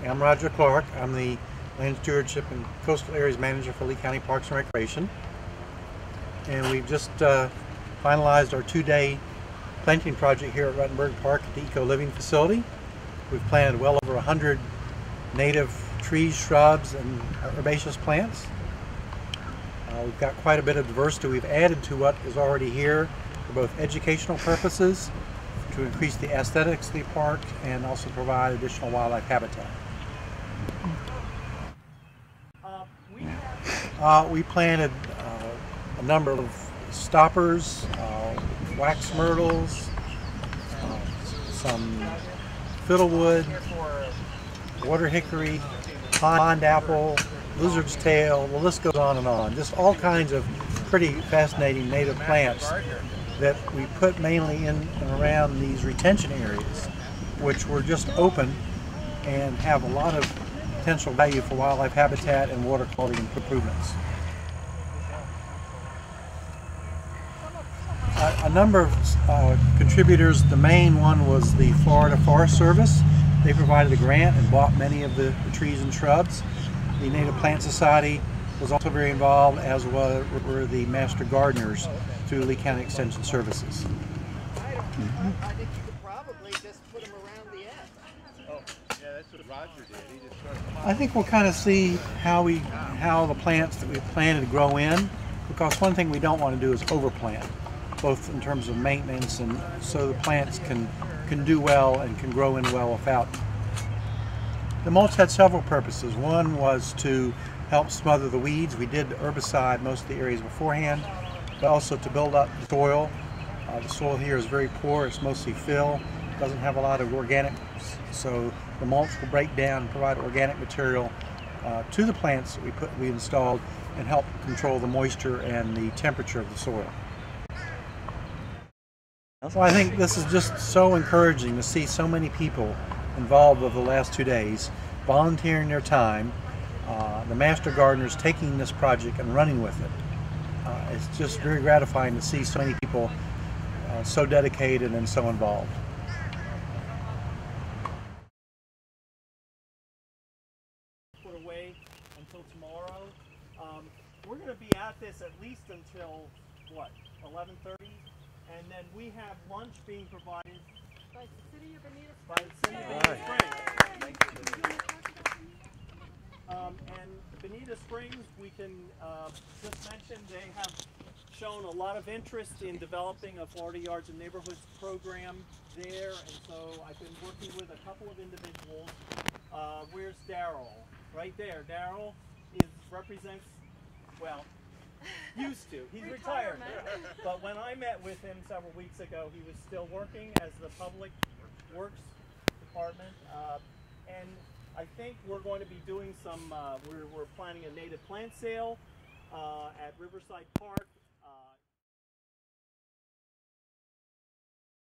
I'm Roger Clark. I'm the Land Stewardship and Coastal Areas Manager for Lee County Parks and Recreation. And we've just finalized our 2-day planting project here at Rutenberg Park at the Eco Living Facility. We've planted well over 100 native trees, shrubs, and herbaceous plants. We've got quite a bit of diversity. We've added to what is already here for both educational purposes, to increase the aesthetics of the park, and also provide additional wildlife habitat. We planted a number of stoppers, wax myrtles, some fiddlewood, water hickory, pond apple, lizard's tail, the list goes on and on. Just all kinds of pretty fascinating native plants that we put mainly in and around these retention areas, which were just open and have a lot of potential value for wildlife habitat and water quality improvements. A number of contributors. The main one was the Florida Forest Service. They provided a grant and bought many of the trees and shrubs. The Native Plant Society was also very involved, as were the Master Gardeners through Lee County Extension Services. I think you could probably just put them around the edge. Oh, yeah, that's what Roger did. He just sort of... I think we'll kind of see how the plants that we've planted grow in, because one thing we don't want to do is overplant, both in terms of maintenance and so the plants can do well and can grow in well without. The mulch had several purposes. One was to help smother the weeds. We did herbicide most of the areas beforehand, but also to build up the soil. The soil here is very poor. It's mostly fill. Doesn't have a lot of organic, so the mulch will break down and provide organic material to the plants that we installed and help control the moisture and the temperature of the soil. So I think this is just so encouraging to see so many people involved over the last 2 days, volunteering their time, the Master Gardeners taking this project and running with it. It's just very gratifying to see so many people so dedicated and so involved. Put away until tomorrow. We're going to be at this at least until what, 11:30, and then we have lunch being provided By the city of Bonita by the city of Bonita Springs. And Bonita Springs, we can just mention they have shown a lot of interest in developing a Florida Yards and Neighborhoods program there, and so I've been working with a couple of individuals. Where's Daryl? Right there. Daryl represents, well, used to. He's retired. But when I met with him several weeks ago, he was still working as the Public Works Department. And I think we're going to be doing some, we're planning a native plant sale at Riverside Park.